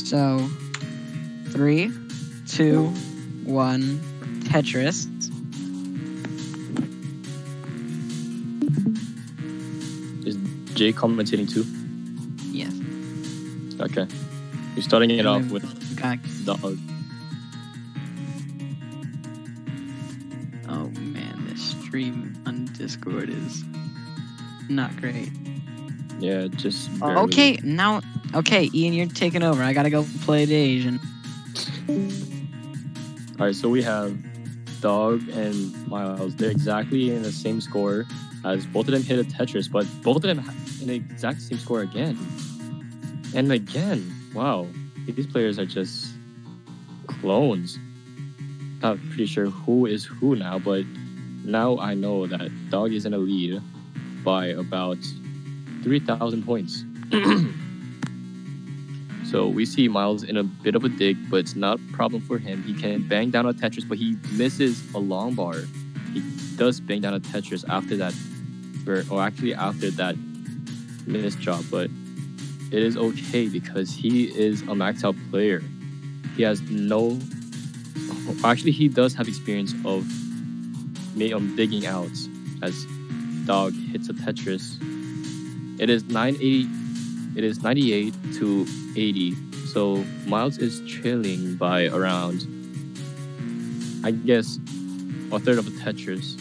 So, 3, 2, 1, Tetris. Is Jay commentating too? Yes. Okay. You're starting it off with dog. Oh man, this stream on Discord is not great. Yeah, just barely. Okay, Ian, you're taking over. I gotta go play the Asian. Alright, so we have Dog and Miles. They're exactly in the same score as both of them hit a Tetris, but both of them in the exact same score again. And again. Wow. These players are just clones. Not pretty sure who is who now, but now I know that Dog is in a lead by about 3,000 points. So we see Miles in a bit of a dig, but it's not a problem for him. He can bang down a Tetris, but he misses a long bar. He does bang down a Tetris after that, or actually after that missed drop, but it is okay because he is a maxed out player. He has no... Actually, he does have experience of digging out as Dog hits a Tetris. It is 98 to 80. So Miles is trailing by around, I guess, a third of a Tetris.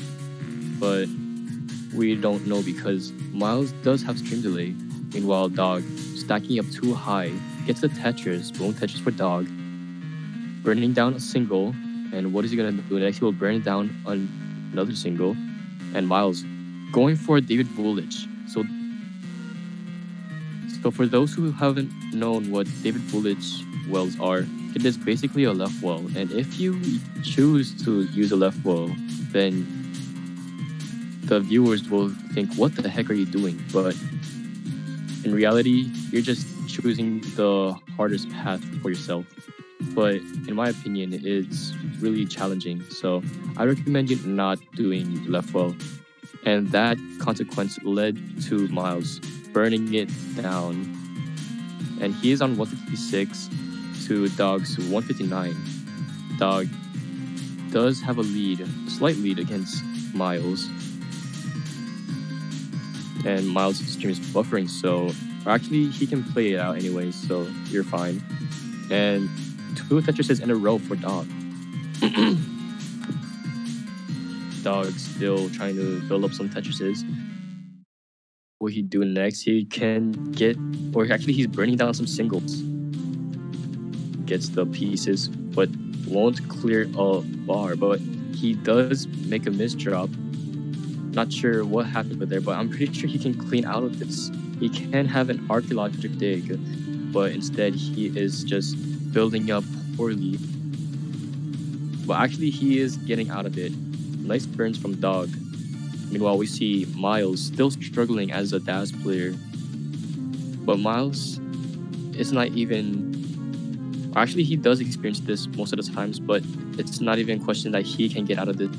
But we don't know because Miles does have stream delay. Meanwhile, Dog stacking up too high, gets the Tetris, boom Tetris for Dog, burning down a single. And what is he gonna do next? He will burn down another single. And Miles going for David Vulich. So for those who haven't known what David Vulich wells are, it is basically a left well. And if you choose to use a left well, then the viewers will think, what the heck are you doing? But in reality, you're just choosing the hardest path for yourself. But in my opinion, it's really challenging. So I recommend you not doing left well. And that consequence led to Miles burning it down. And he is on 156 to Dog's 159. Dog does have a slight lead against Miles. And Miles' stream is buffering, so actually he can play it out anyway, so you're fine. And 2 Tetrises in a row for Dog. Dog still trying to build up some Tetrises. What he do next? He can he's burning down some singles. Gets the pieces, but won't clear a bar. But he does make a misdrop. Not sure what happened with there, but I'm pretty sure he can clean out of this. He can have an archaeologic dig, but instead he is just building up poorly. But actually he is getting out of it. Nice burns from Dog. Meanwhile, we see Miles still struggling as a DAS player. But Miles is not even... Actually, he does experience this most of the times, but it's not even a question that he can get out of it.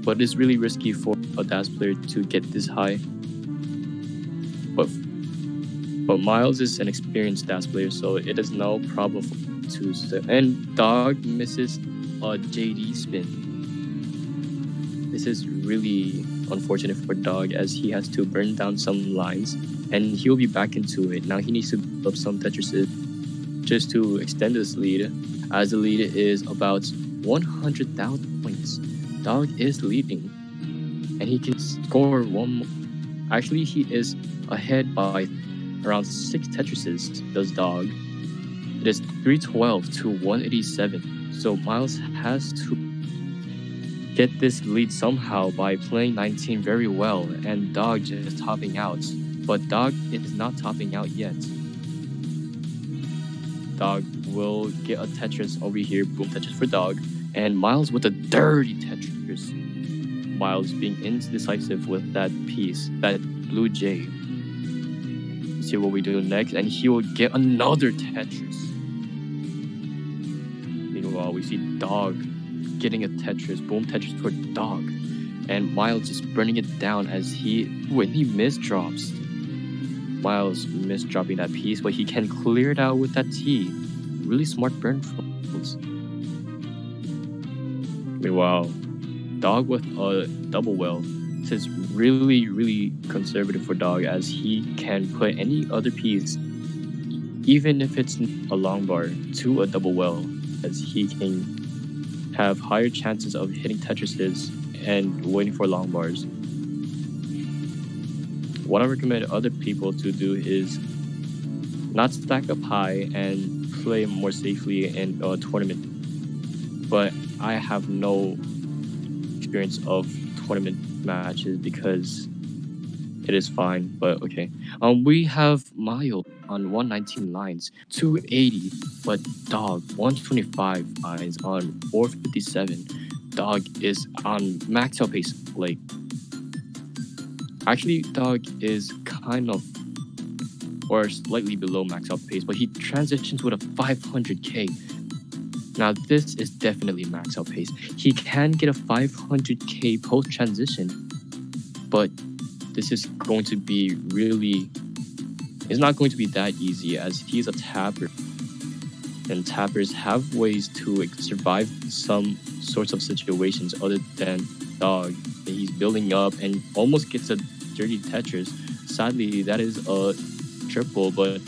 But it's really risky for a DAS player to get this high. But Miles is an experienced DAS player, so it is no problem for him to step. And Dog misses a JD spin. This is really unfortunate for Dog as he has to burn down some lines and he'll be back into it. Now he needs to build up some Tetrises just to extend this lead, as the lead is about 100,000 points. Dog is leading and he can score one more. Actually, he is ahead by around 6 Tetrises, does Dog. It is 312 to 187. So Miles has to get this lead somehow by playing 19 very well, and Dog just topping out. But Dog is not topping out yet. Dog will get a Tetris over here, boom Tetris for Dog, and Miles with a dirty Tetris. Miles being indecisive with that piece, that blue J. Let's see what we do next, and he will get another Tetris. Meanwhile, we see Dog getting a Tetris, boom Tetris for Dog, and Miles just burning it down as when he misdrops. Miles missed dropping that piece, but he can clear it out with that T. Really smart burn from Miles. Meanwhile, Dog with a double well. This is really, really conservative for Dog, as he can put any other piece, even if it's a long bar, to a double well, as he can have higher chances of hitting Tetrises and waiting for long bars. What I recommend other people to do is not stack up high and play more safely in a tournament. But I have no experience of tournament matches because it is fine, but okay. We have Miles on 119 lines, 280, but Dog 125 lines on 457. Dog is on max out pace. Like, actually, Dog is kind of or slightly below max out pace, but he transitions with a 500k. Now this is definitely max out pace. He can get a 500k post transition, but this is going to be really, it's not going to be that easy, as he's a tapper, and tappers have ways to survive some sorts of situations other than Dog. He's building up and almost gets a dirty Tetris. Sadly, that is a triple, but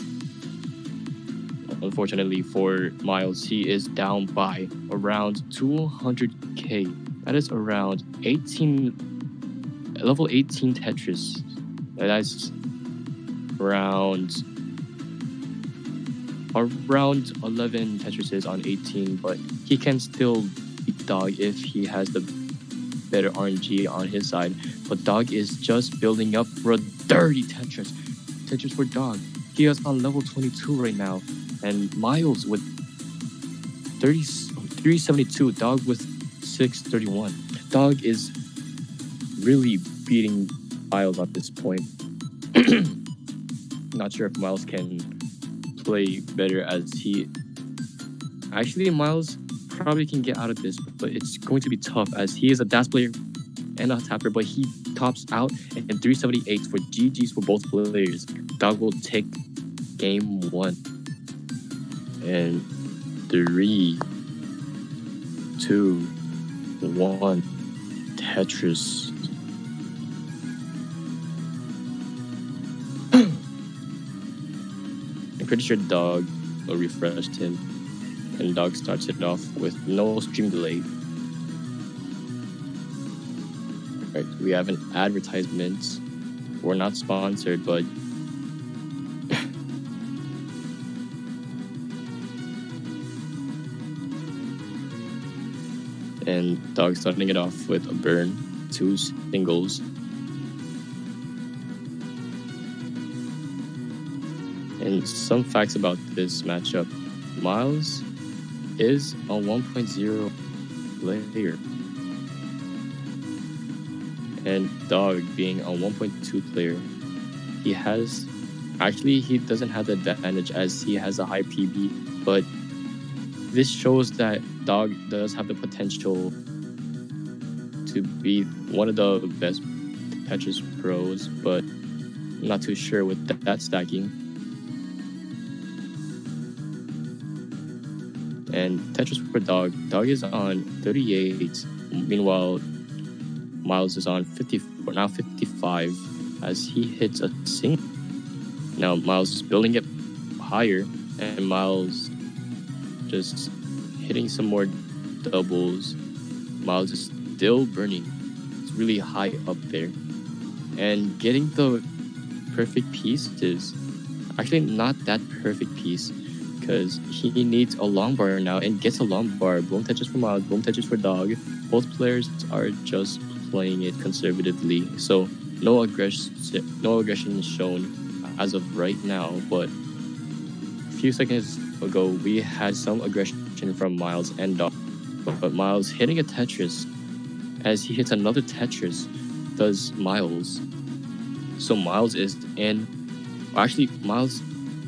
unfortunately for Miles, he is down by around 200k. That is around 18, level 18 Tetris. That's around 11 Tetrises on 18, but he can still beat Dog if he has the better RNG on his side. But Dog is just building up for a dirty Tetris. Tetris for Dog. He is on level 22 right now, and Miles with 372. Dog with 631. Dog is really beating Miles at this point. Not sure if Miles can play better, as he actually Miles probably can get out of this, but it's going to be tough as he is a dash player and a tapper, but he tops out and 378 for GG's for both players. Dog will take game 1 and 3, 2, 1 Tetris. I'm pretty sure Dog will refresh him, and Dog starts it off with no stream delay. Right, we have an advertisement. We're not sponsored, but and Dog starting it off with a burn, 2 singles. And some facts about this matchup. Miles is a 1.0 player, and Dog being a 1.2 player. He doesn't have the advantage as he has a high PB, but this shows that Dog does have the potential to be one of the best Tetris pros, but I'm not too sure with that stacking. And Tetris for Dog. Dog is on 38. Meanwhile, Miles is on 55 as he hits a single. Now Miles is building it higher, and Miles just hitting some more doubles. Miles is still burning. It's really high up there. And getting the perfect piece is actually not that perfect piece, because he needs a long bar now and gets a long bar. Boom Tetris for Miles, boom Tetris for Dog. Both players are just playing it conservatively, so no aggression is shown as of right now. But a few seconds ago, we had some aggression from Miles and Dog. But Miles hitting a Tetris, as he hits another Tetris, does Miles. So Miles is in. Actually, Miles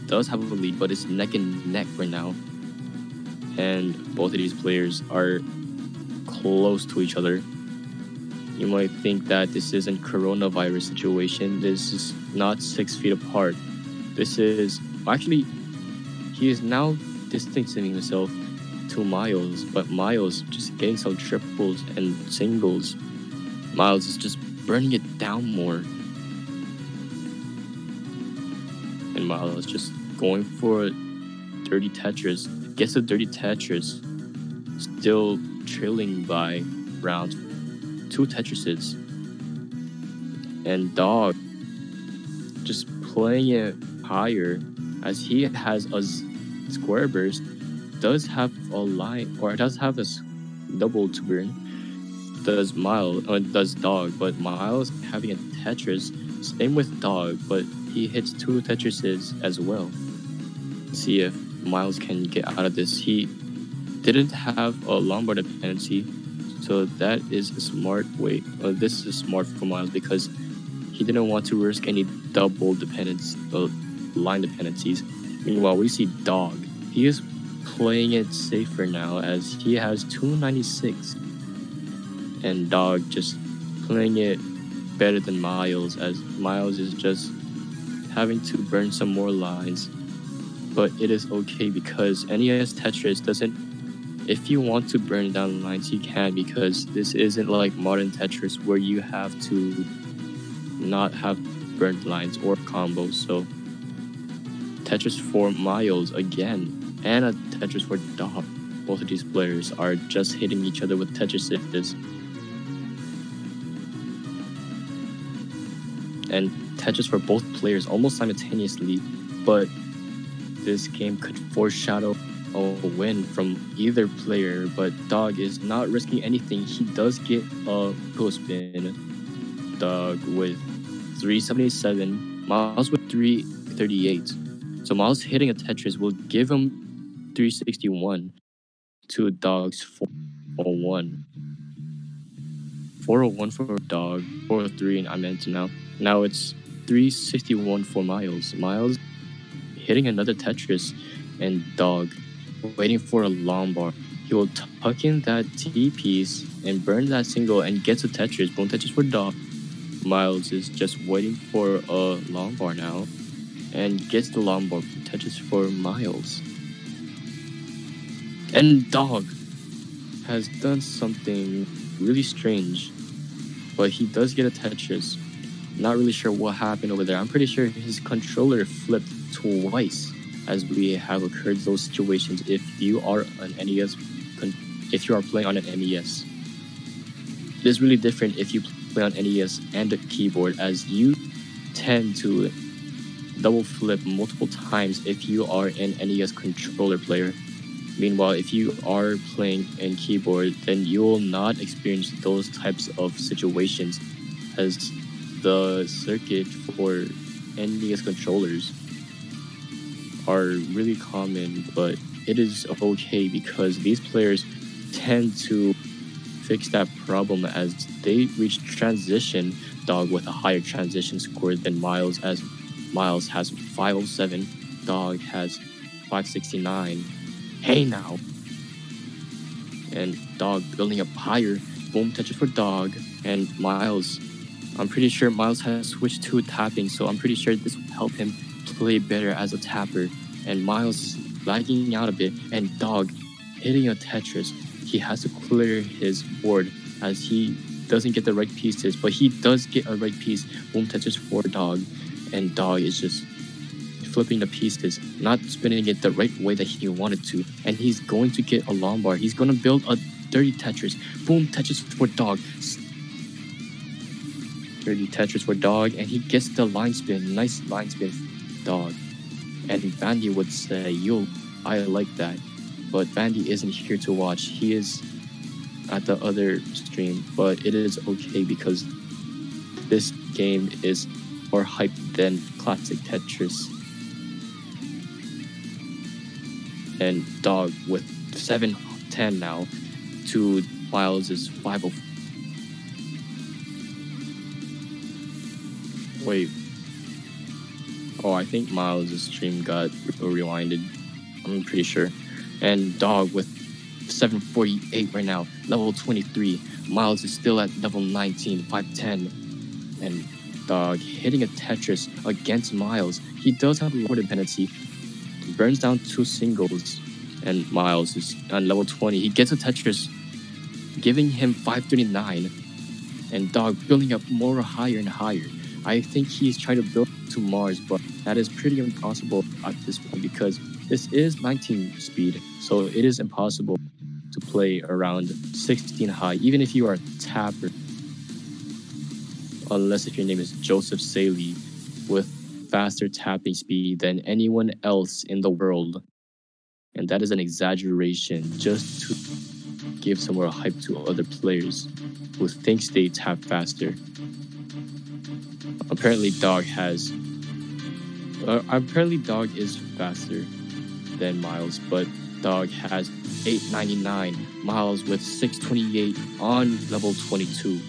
does have a lead, but it's neck and neck right now. And both of these players are close to each other. You might think that this isn't coronavirus situation. This is not 6 feet apart. This is actually he is now distancing himself to Miles, but Miles just getting some triples and singles. Miles is just burning it down more. And Miles just going for a dirty Tetris. Gets a dirty Tetris. Still trailing by around 2 Tetrises. And Dog just playing it higher as he has a square burst, does have a line, or does have a double to burn. Does Dog, but Miles having a Tetris. Same with Dog, but he hits 2 Tetrises as well. See if Miles can get out of this. He didn't have a Lombard dependency, so that is a smart way. This is smart for Miles because he didn't want to risk any double dependence, line dependencies. Meanwhile, we see Dog. He is playing it safer now as he has 296. And Dog just playing it better than Miles as Miles is just having to burn some more lines. But it is okay because NES Tetris doesn't... If you want to burn down lines, you can, because this isn't like modern Tetris where you have to not have burnt lines or combos. So Tetris for Miles again, and a Tetris for Dog. Both of these players are just hitting each other with Tetrises. And Tetris for both players almost simultaneously, but this game could foreshadow a win from either player, but Dog is not risking anything. He does get a pillow spin. Dog with 377, Miles with 338. So Miles hitting a Tetris will give him 361 to Dog's 401. 401 for Dog, 403 I meant now. Now it's 361 for Miles. Miles hitting another Tetris, and Dog waiting for a Lombard. He will tuck in that T piece and burn that single and gets a Tetris. Boom Tetris for Dog. Miles is just waiting for a Lombard now and gets the Lombard. Tetris for Miles. And Dog has done something really strange, but he does get a Tetris. Not really sure what happened over there. I'm pretty sure his controller flipped twice, as we have occurred those situations if you are an NES, if you are playing on an NES. It is really different if you play on NES and a keyboard, as you tend to double flip multiple times if you are an NES controller player. Meanwhile, if you are playing in keyboard, then you will not experience those types of situations, as the circuit for NES controllers are really common, but it is okay because these players tend to fix that problem as they reach transition. Dog with a higher transition score than Miles, as Miles has 507, Dog has 569. Hey now! And Dog building up higher. Boom Tetris for Dog. And Miles, I'm pretty sure Miles has switched to tapping, so I'm pretty sure this will help him play better as a tapper. And Miles is lagging out a bit, and Dog hitting a Tetris. He has to clear his board as he doesn't get the right pieces, but he does get a right piece. Boom Tetris for Dog, and Dog is just flipping the pieces, not spinning it the right way that he wanted to, and he's going to get a Lombard. He's going to build a dirty Tetris. Boom Tetris for Dog. Dirty Tetris for Dog, and he gets the line spin. Nice line spin for Dog. And Vandy would say, yo, I like that. But Vandy isn't here to watch. He is at the other stream, but it is okay because this game is more hyped than classic Tetris. And Dog with 710 now to Miles' 504. Wait. Oh, I think Miles' stream got rewinded. I'm pretty sure. And Dog with 748 right now, level 23. Miles is still at level 19, 510. And Dog hitting a Tetris against Miles. He does have a lower dependency. Burns down 2 singles, and Miles is on level 20. He gets a Tetris, giving him 539, and Dog building up more higher and higher. I think he's trying to build to Mars, but that is pretty impossible at this point because this is 19 speed, so it is impossible to play around 16 high, even if you are a tapper. Unless if your name is Joseph Saley with faster tapping speed than anyone else in the world. And that is an exaggeration just to give some more hype to other players who thinks they tap faster. Apparently Dog is faster than Miles, but Dog has 899, Miles with 628 on level 22.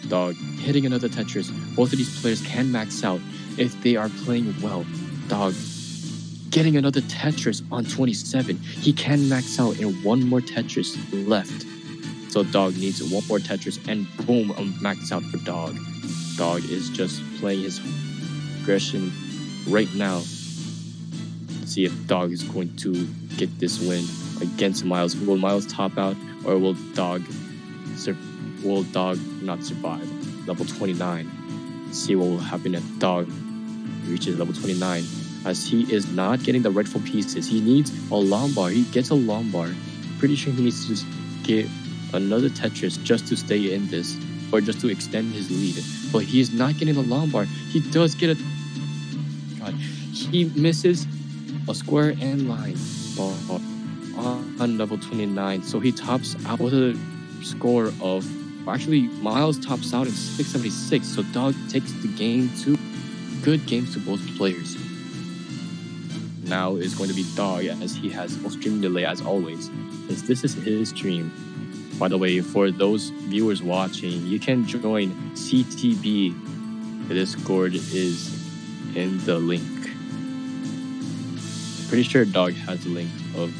Dog hitting another Tetris. Both of these players can max out if they are playing well. Dog getting another Tetris on 27. He can max out in one more Tetris left. So Dog needs one more Tetris and boom, a max out for Dog. Dog is just playing his aggression right now. Let's see if Dog is going to get this win against Miles. Will Miles top out or will Dog not survive? Level 29. Let's see what will happen if Dog reaches level 29. As he is not getting the rightful pieces. He needs a Lombard. He gets a Lombard. Pretty sure he needs to get another Tetris just to stay in this or just to extend his lead. But he is not getting the Lombard. He does get a... God. He misses a square and line on level 29. So he tops out with a score of... Actually, Miles tops out at 676. So Dog takes the game to... Good games to both players. Now is going to be Dog as he has no stream delay as always, since this is his stream. By the way, for those viewers watching, you can join CTB. The Discord is in the link. Pretty sure Dog has a link from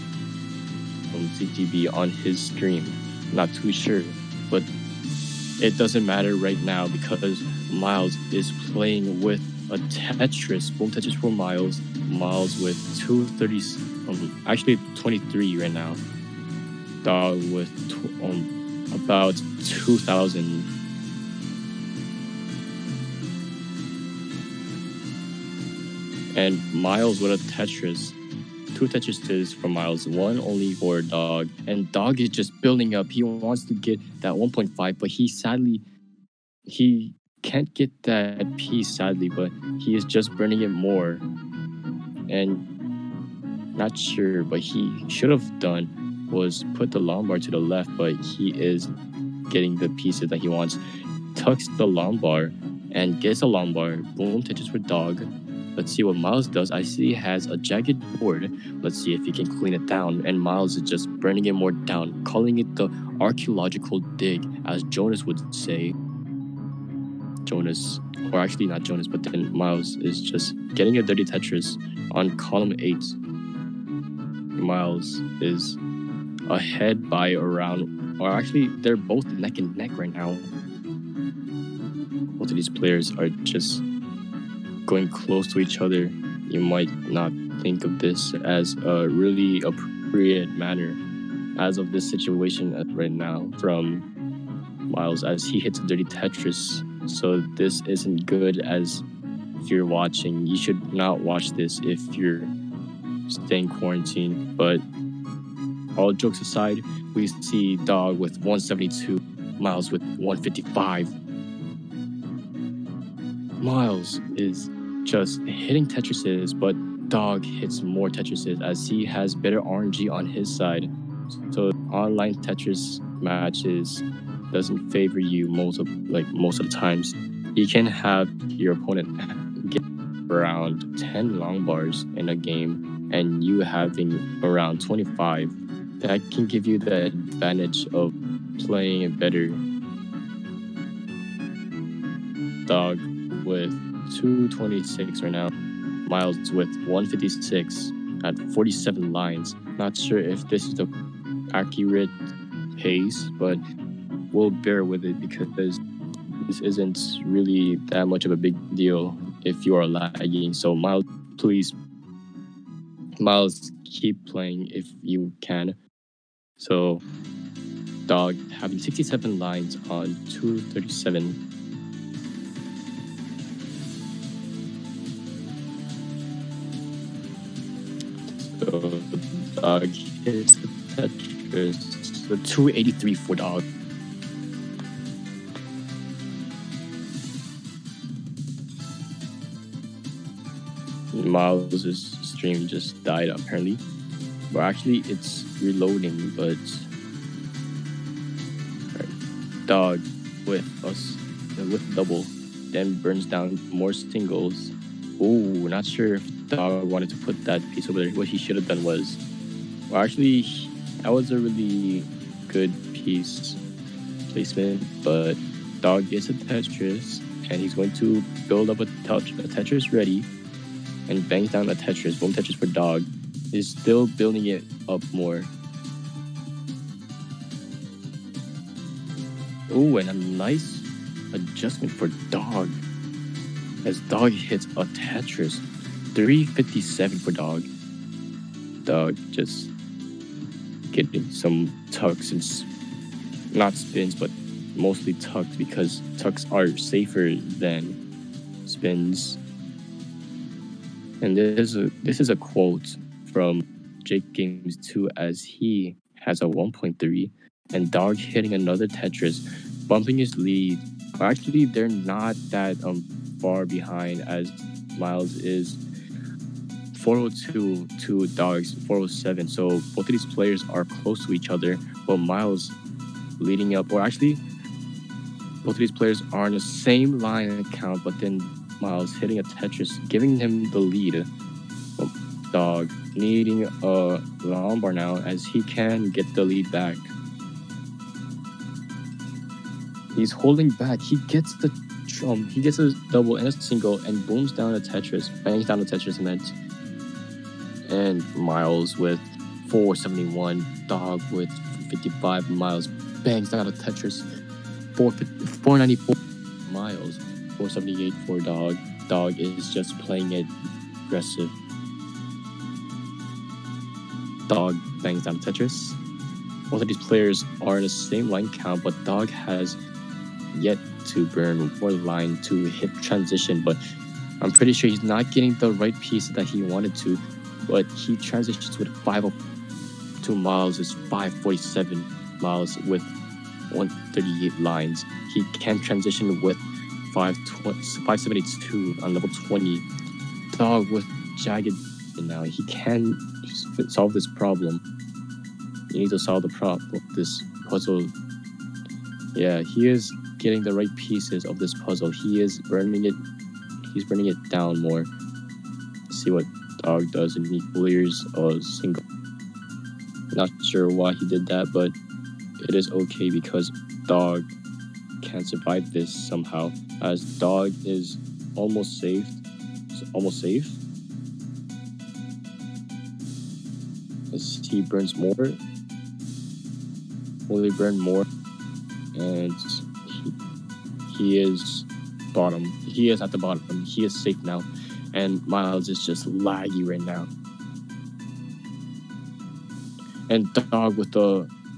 CTB on his stream. Not too sure, but it doesn't matter right now because Miles is playing with a Tetris. Boom Tetris for Miles. Miles with 230, actually 23 right now. Dog with about 2,000. And Miles with a Tetris. 2 Tetrises for Miles, 1 only for Dog. And Dog is just building up. He wants to get that 1.5, but he can't get that piece sadly, but he is just burning it more. And not sure, but he should have done was put the Lombard to the left, but he is getting the pieces that he wants. Tucks the Lombard and gets a Lombard. Boom, Tetris for Dog. Let's see what Miles does. I see he has a jagged board. Let's see if he can clean it down. And Miles is just burning it more down, calling it the archaeological dig, as Jonas would say. Jonas, or actually not Jonas, but then Miles is just getting a dirty Tetris on column 8. Miles is ahead by around, or actually they're both neck and neck right now. Both of these players are just going close to each other. You might not think of this as a really appropriate manner as of this situation right now from Miles as he hits a dirty Tetris. So this isn't good as if you're watching. You should not watch this if you're staying quarantined. But all jokes aside, we see Dog with 172, Miles with 155. Miles is just hitting Tetrises, but Dog hits more Tetrises as he has better RNG on his side. So online Tetris matches doesn't favor you most of the times. You can have your opponent get around 10 long bars in a game and you having around 25. That can give you the advantage of playing it better. Dog with 226 right now. Miles with 156 at 47 lines. Not sure if this is the accurate pace, but we'll bear with it because this isn't really that much of a big deal if you are lagging. So Miles, please, Miles, keep playing if you can. So Dog having 67 lines on 237. So Dog hits the Tetris. The 283 for Dog. Miles' stream just died apparently. But actually it's reloading, but Dog with us with double, then burns down more singles. Ooh, not sure if Dog wanted to put that piece over there. What he should have done was, well, actually, that was a really good piece placement. But Dog gets a Tetris, and he's going to build up a Tetris ready, and bangs down a Tetris. Boom Tetris for Dog. Is still building it up more. Ooh, and a nice adjustment for Dog. As Dog hits a Tetris. 357 for Dog. Dog just getting some tucks and not spins, but mostly tucks because tucks are safer than spins. And this is a quote from Jake Games 2 as he has a 1.3 and Dog hitting another Tetris, bumping his lead. Actually, they're not that far behind as Miles is 402 to Dog's 407. So both of these players are close to each other, but Miles leading up, or actually, both of these players are on the same line count, but then Miles hitting a Tetris, giving him the lead. Dog needing a long bar now as he can get the lead back. He's holding back. He gets a double and a single and booms down a Tetris, bangs down a Tetris event. And Miles with 471, Dog with 55, Miles bangs down a Tetris, 494, Miles, 478 for Dog. Dog is just playing it aggressive. Dog bangs down a Tetris. Both of these players are in the same line count, but Dog has yet to burn more line to hit transition, but I'm pretty sure he's not getting the right piece that he wanted to, but he transitions with 502. Miles is 547. Miles with 138 lines. He can transition with 572 on level 20. Dog with jagged now. He can solve this problem. You need to solve the problem of this puzzle. Yeah, he is getting the right pieces of this puzzle. He is burning it. He's burning it down more. Let's see what Dog does, and he clears a single. Not sure why he did that, but it is okay because Dog can survive this somehow. As Dog is almost safe. As he burns more. Will he burn more? And he is bottom. He is at the bottom. He is safe now. And Miles is just laggy right now. And Dog with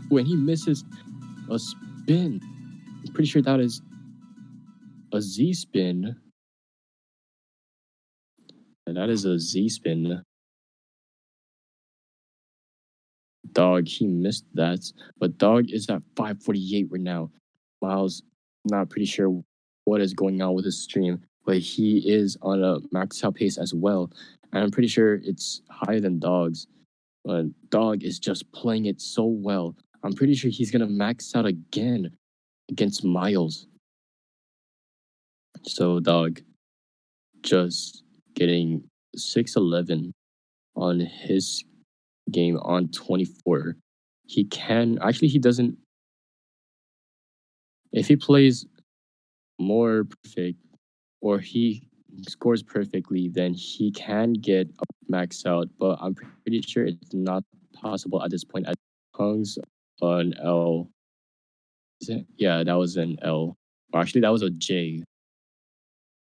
when he misses a spin, I'm pretty sure that is a Z spin. And that is a Z spin. Dog, he missed that. But Dog is at 548 right now. Miles, not pretty sure what is going on with his stream, but he is on a max out pace as well. And I'm pretty sure it's higher than Dog's. But Dog is just playing it so well. I'm pretty sure he's going to max out again against Miles. So Dog just getting 611 on his game on 24. He can, actually he doesn't, if he plays more perfect or he scores perfectly, then he can get max out, but I'm pretty sure it's not possible at this point. As Hung's an L. Yeah, that was an L. Well, actually, that was a J.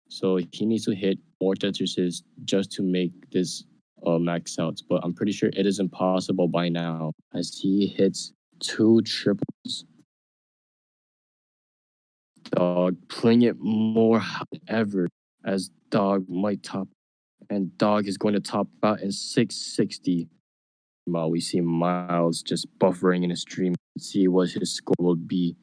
So he needs to hit more Tetrises just to make this max out. But I'm pretty sure it is impossible by now as he hits 2 triples. Dog playing it more than ever as Dog might top. And Dog is going to top out in 660. While we see Miles just buffering in his stream. See what his score will be.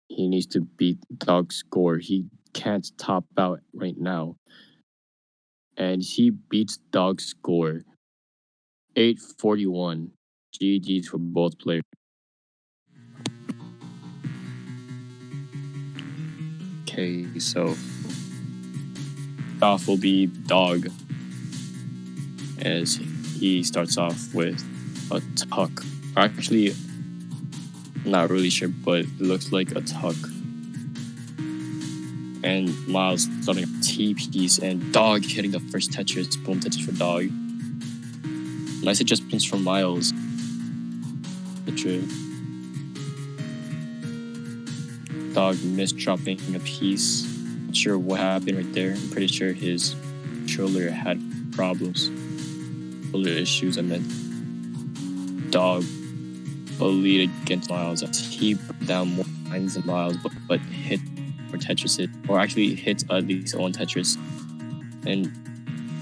He needs to beat Dog's score. He can't top out right now. And he beats Dog's score 841. GG's for both players. Okay, so off will be Dog as he starts off with a tuck. Actually, not really sure, but it looks like a tuck. And Miles starting a T-piece and Dog hitting the first Tetris. Boom, Tetris for Dog. Nice adjustments from Miles. Dog missed dropping a piece. Not sure what happened right there. I'm pretty sure his controller had problems. Controller issues, I meant. Dog a lead against Miles as he put down more lines than Miles, but hit or Tetris it, or actually hit at least one Tetris. And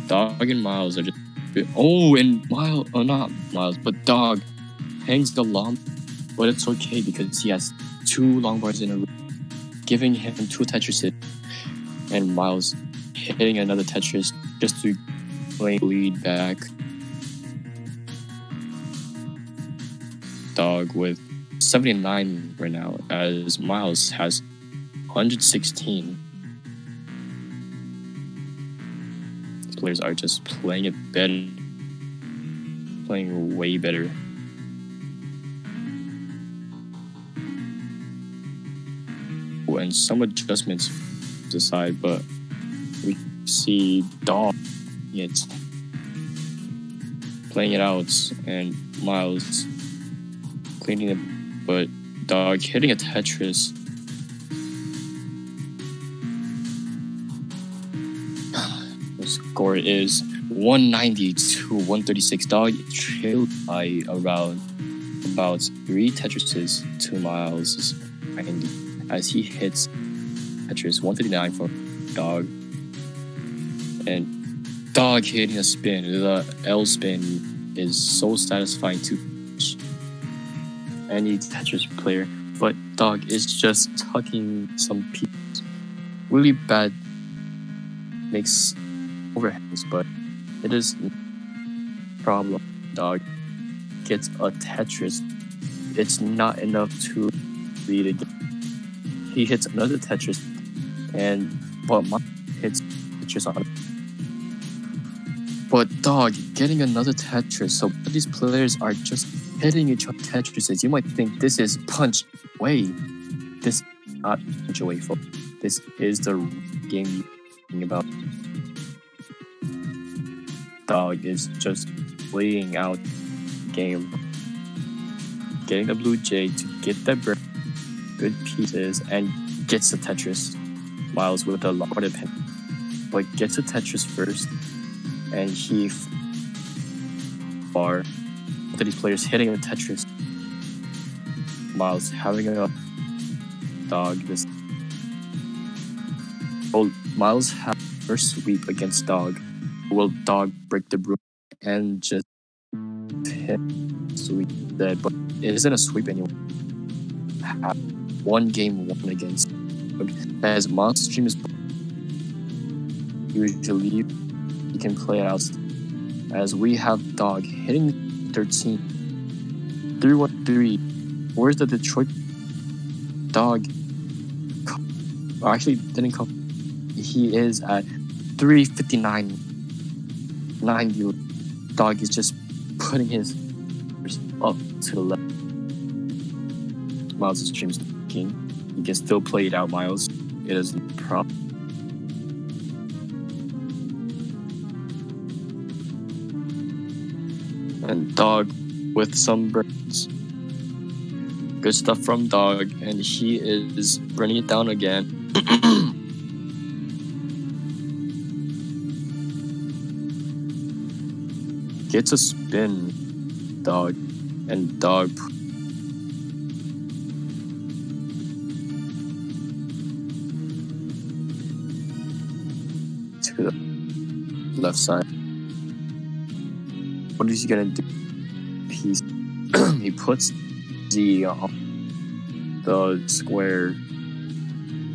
Dog and Miles are just and Miles, not Miles, but Dog hangs the long, but it's okay because he has 2 long bars in a row, giving him 2 Tetrises, and Miles hitting another Tetris just to play lead back. Dog with 79 right now, as Miles has 116. These players are just playing it better, playing way better. And some adjustments aside, but we see Dog it's playing it out and Miles cleaning it, but Dog hitting a Tetris. The score is 190 to 136. Dog trailed by around about 3 Tetrises to Miles' 90 as he hits Tetris 159 for Dog. And Dog hitting a spin. The L spin is so satisfying to any Tetris player, but Dog is just tucking some pieces. Really bad makes overheads, but it is a problem. Dog gets a Tetris. It's not enough to lead again. He hits another Tetris, but Mike hits Tetris on it. But Dog getting another Tetris. So these players are just hitting each other Tetrises. You might think this is punch away. This is not punch away, folks. This is the game you're thinking about. Dog is just playing out the game, getting the blue J to get that good pieces and gets the Tetris. Miles with a lot of pen, but gets a Tetris first, and he bar. These players hitting a Tetris. Miles having a Dog this. Oh, Miles has first sweep against Dog. Will Dog break the broom and just hit sweep dead? But it isn't a sweep anymore. One game won against Dog. As Miles' stream is usually he can play it out. As we have Dog hitting 13. 313. Where's the Detroit Dog? Actually, didn't come. He is at 359. 90. Dog is just putting his up to the left. Miles' stream's king. You can still play it out, Miles. It is a problem. And Dog with some birds. Good stuff from Dog, and he is running it down again. Gets a spin, Dog, and Dog to the left side. What is he gonna do? He puts the square.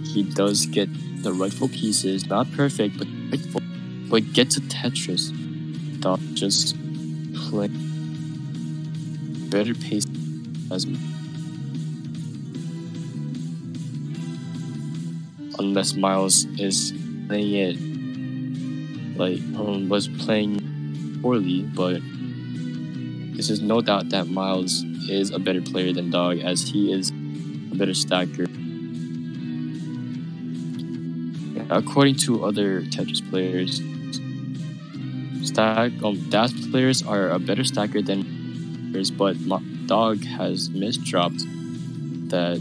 He does get the rightful pieces, not perfect, but rightful. But gets a Tetris. Dog just play better pace as unless Miles is playing it like was playing poorly, but this is no doubt that Miles is a better player than Dog, as he is a better stacker. According to other Tetris players, Dash players are a better stacker than players, but Dog has misdropped that,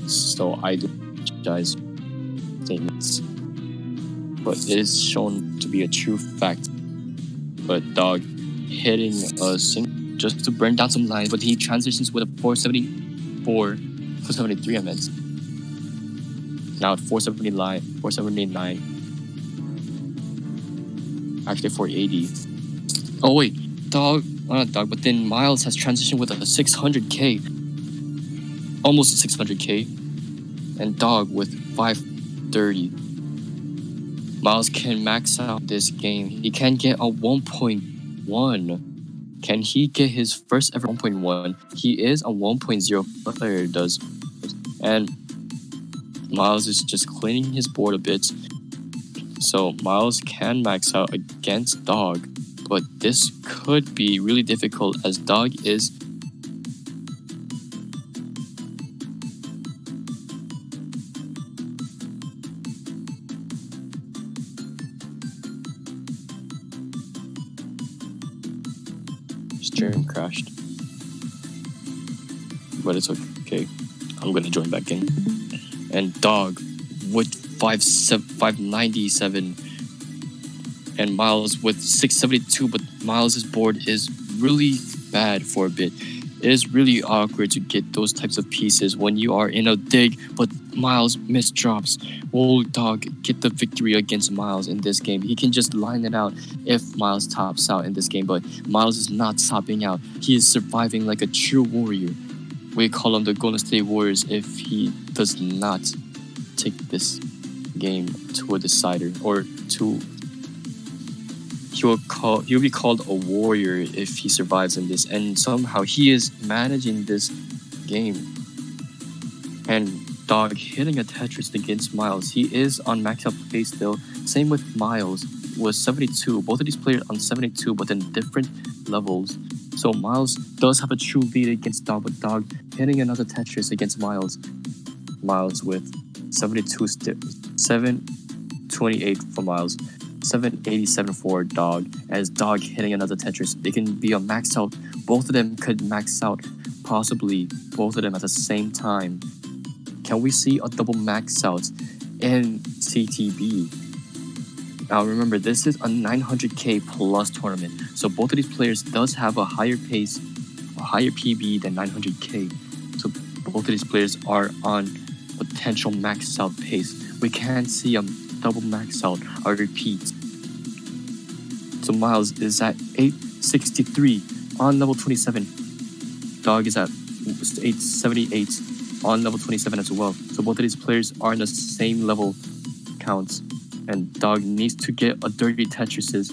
so I do apologize things, but it is shown to be a true fact. But Dog hitting a single just to burn down some lines, but he transitions with a 473 I meant. Now at 479. Actually 480. Oh wait, not Dog, but then Miles has transitioned with a 600k. Almost a 600k. And Dog with 530. Miles can max out this game. He can get a 1.1. Can he get his first ever 1.1? He is a 1.0 player, does. And Miles is just cleaning his board a bit. So Miles can max out against Dog. But this could be really difficult, as Dog is stream crashed, but it's okay. I'm gonna join back in. And Dog with 597 and Miles with 672, but Miles's board is really bad for a bit. It is really awkward to get those types of pieces when you are in a dig, but Miles misdrops. Will Dog get the victory against Miles in this game? He can just line it out if Miles tops out in this game, but Miles is not topping out. He is surviving like a true warrior. We call him the Golden State Warriors if he does not take this game to a decider, or to he'll be called a warrior if he survives in this, and somehow he is managing this game. And Dog hitting a Tetris against Miles. He is on max out pace still. Same with Miles was 72. Both of these players on 72, but in different levels. So Miles does have a true lead against Dog, but Dog hitting another Tetris against Miles. Miles with 72, 728 for Miles, 787 for Dog, as Dog hitting another Tetris. They can be a max out. Both of them could max out, possibly both of them at the same time. Can we see a double max out in CTB? Now remember, this is a 900k plus tournament, so both of these players does have a higher pace, a higher PB than 900k. So both of these players are on potential max out pace. We can see a double max out. I repeat. So Miles is at 863 on level 27. Dog is at 878 on level 27 as well. So both of these players are in the same level counts. And Dog needs to get a dirty Tetris.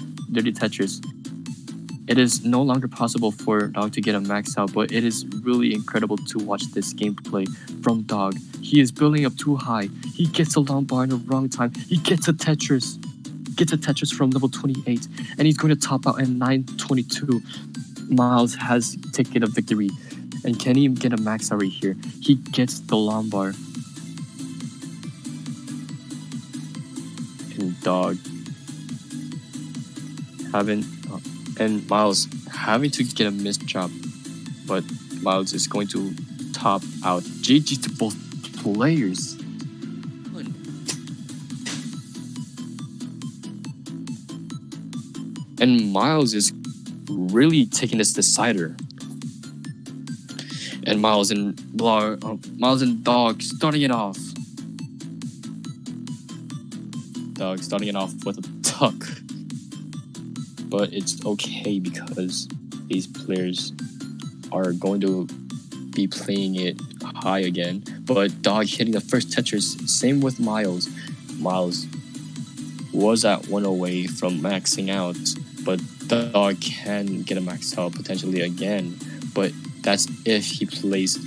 It is no longer possible for Dog to get a max out, but it is really incredible to watch this gameplay from Dog. He is building up too high. He gets a long bar in the wrong time. He gets a Tetris. Gets a Tetris from level 28, and he's going to top out at 922. Miles has taken a victory. And can he get a max out right here? He gets the long bar. And Dog and Miles having to get a missed drop, but Miles is going to top out. GG to both players. And Miles is really taking this decider. And Miles and Dog starting it off. Dog starting it off with a tuck. But it's okay because these players are going to be playing it high again. But Dog hitting the first Tetris. Same with Miles. Miles was at 1 away from maxing out. But Dog can get a max out potentially again. But that's if he plays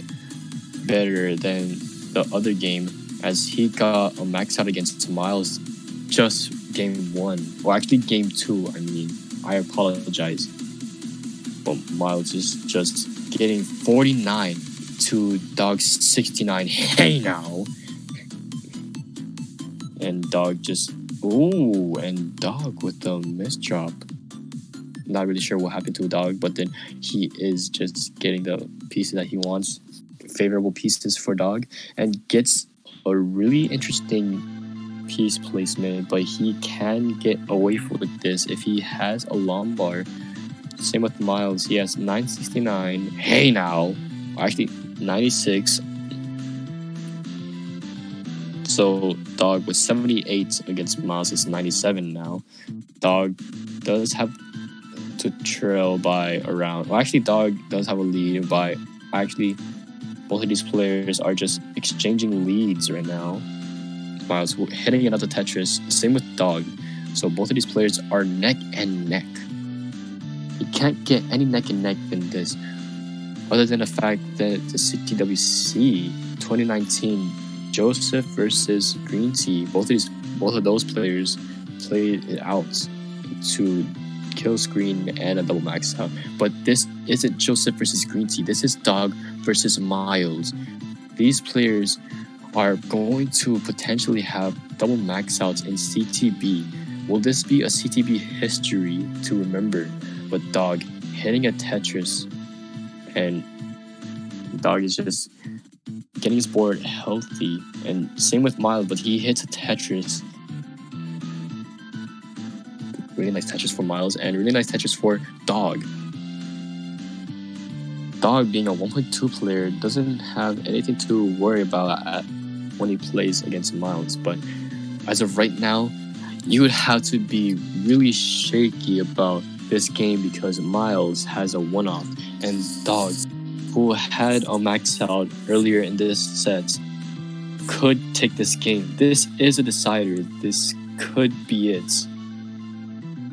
better than the other game, as he got a max out against Miles just game 1. Or actually game 2, I mean. I apologize. But Miles is just getting 49 to Dog's 69. Hey now! And Dog just... Ooh, and Dog with the misdrop. Not really sure what happened to Dog, but then he is just getting the pieces that he wants. Favorable pieces for Dog. And gets a really interesting piece placement, but he can get away with this if he has a Lombard. Same with Miles. He has 969. Hey now! Actually, 96. So Dog with 78 against Miles is 97 now. Dog does have to trail by around... Well, actually, Dog does have a lead by... Actually, both of these players are just exchanging leads right now. Miles hitting another Tetris. Same with Dog. So both of these players are neck and neck. You can't get any neck and neck than this, other than the fact that the CTWC 2019 Joseph versus Green Tea, both of those players played it out to kill screen and a double max out. But this isn't Joseph versus Green Tea. This is Dog versus Miles. These players are going to potentially have double max outs in CTB. Will this be a CTB history to remember? But Dog hitting a Tetris, and Dog is just getting his board healthy. And same with Miles, but he hits a Tetris. Really nice Tetris for Miles, and really nice Tetris for Dog. Dog, being a 1.2 player, doesn't have anything to worry about when he plays against Miles. But as of right now, you would have to be really shaky about this game because Miles has a one-off, and Dog, who had a max out earlier in this set, could take this game. This is a decider. This could be it.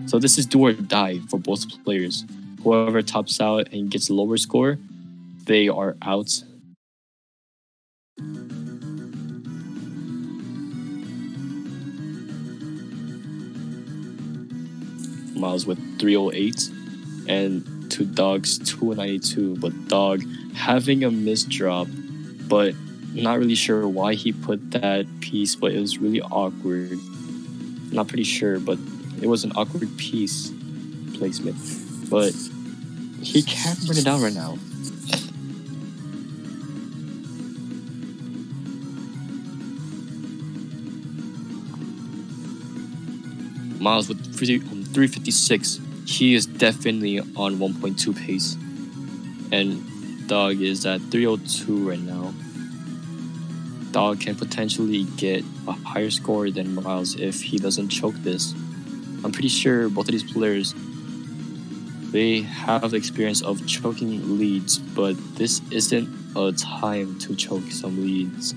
So this is do or die for both players. Whoever tops out and gets a lower score, they are out. Miles with 308 and to Dog's 292, but Dog having a misdrop, but not really sure why he put that piece, but it was really awkward. Not pretty sure, but it was an awkward piece placement. But he can't run it down right now. Miles with 356. He is definitely on 1.2 pace. And Dog is at 302 right now. Dog can potentially get a higher score than Miles if he doesn't choke this. I'm pretty sure both of these players, they have the experience of choking leads, but this isn't a time to choke some leads.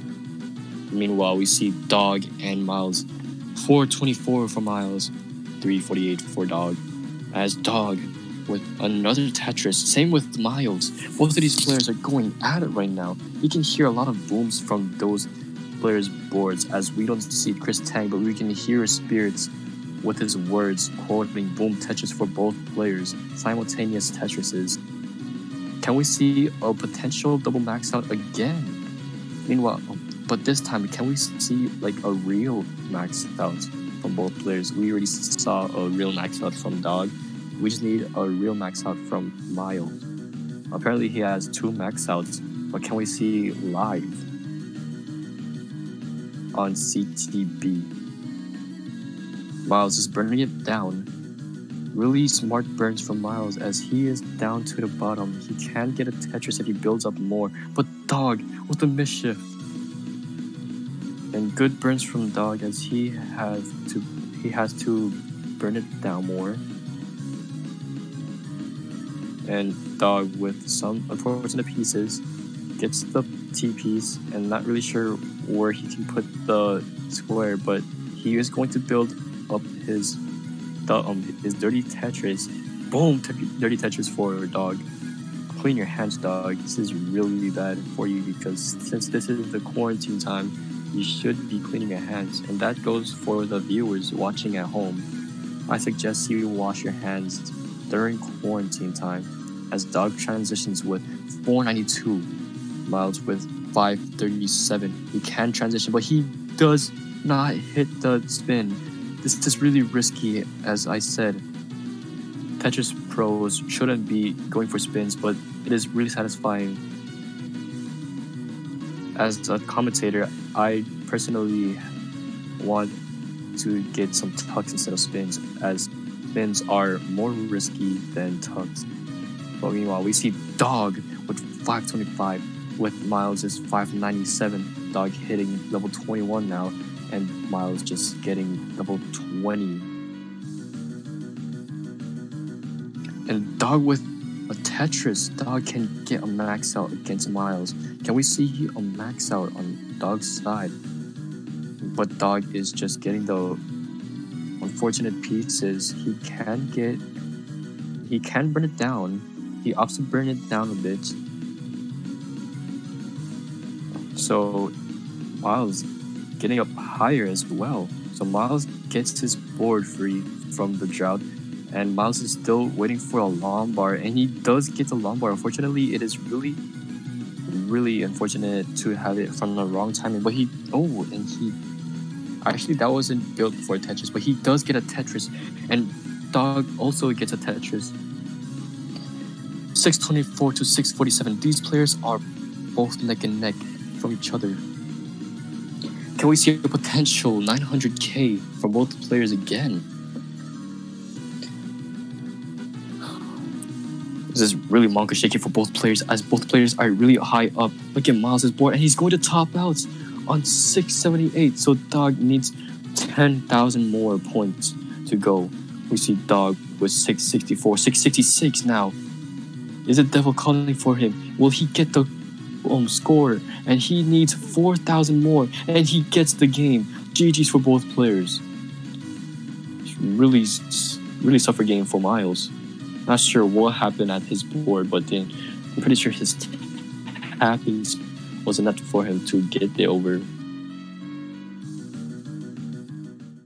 Meanwhile, we see Dog and Miles. 424 for Miles, 348 for Dog. As Dog with another Tetris. Same with Miles. Both of these players are going at it right now. You can hear a lot of booms from those players' boards, as we don't see Chris Tang, but we can hear his spirits with his words quoting boom Tetris for both players. Simultaneous Tetrises. Can we see a potential double max out again? Meanwhile, but this time, can we see like a real max out from both players? We already saw a real max out from Dog. We just need a real max out from Miles. Apparently he has 2 max outs What can we see live on CTB? Miles is burning it down. Really smart burns from Miles as he is down to the bottom. He can get a Tetris if he builds up more. But Dog with the mischief. And good burns from Dog as he has to burn it down more. And Dog with some unfortunate pieces gets the T piece and not really sure where he can put the square, but he is going to build up his dirty Tetris. Boom! Dirty Tetris for Dog. Clean your hands, Dog. This is really bad for you because since this is the quarantine time, you should be cleaning your hands. And that goes for the viewers watching at home. I suggest you wash your hands during quarantine time as Dog transitions with 492. Miles with 537. He can transition, but he does not hit the spin. This is really risky, as I said. Tetris pros shouldn't be going for spins, but it is really satisfying. As a commentator, I personally want to get some tucks instead of spins, as spins are more risky than tucks. But meanwhile, we see Dog with 525, with Miles is 597. Dog hitting level 21 now, and Miles just getting level 20. And Dog with a Tetris. Dog can get a max out against Miles. Can we see a max out on Dog's side? But Dog is just getting the unfortunate pieces. He can burn it down. He opts to burn it down a bit. So Miles getting up higher as well. So Miles gets his board free from the drought, and Miles is still waiting for a Lombard, and he does get the Lombard. Unfortunately, it is really, really unfortunate to have it from the wrong timing. But actually that wasn't built for Tetris, but he does get a Tetris, and Dog also gets a Tetris. 624 to 647. These players are both neck and neck from each other. Can we see a potential 900k for both players again? This is really manga shaky for both players, as both players are really high up. Look at Miles' board, and he's going to top out on 678. So Dog needs 10,000 more points to go. We see Dog with 664, 666 now. Is the devil calling for him? Will he get the score? And he needs 4,000 more, and he gets the game. GG's for both players. It's really tougher game for Miles. Not sure what happened at his board, but then I'm pretty sure his tap was enough for him to get it over.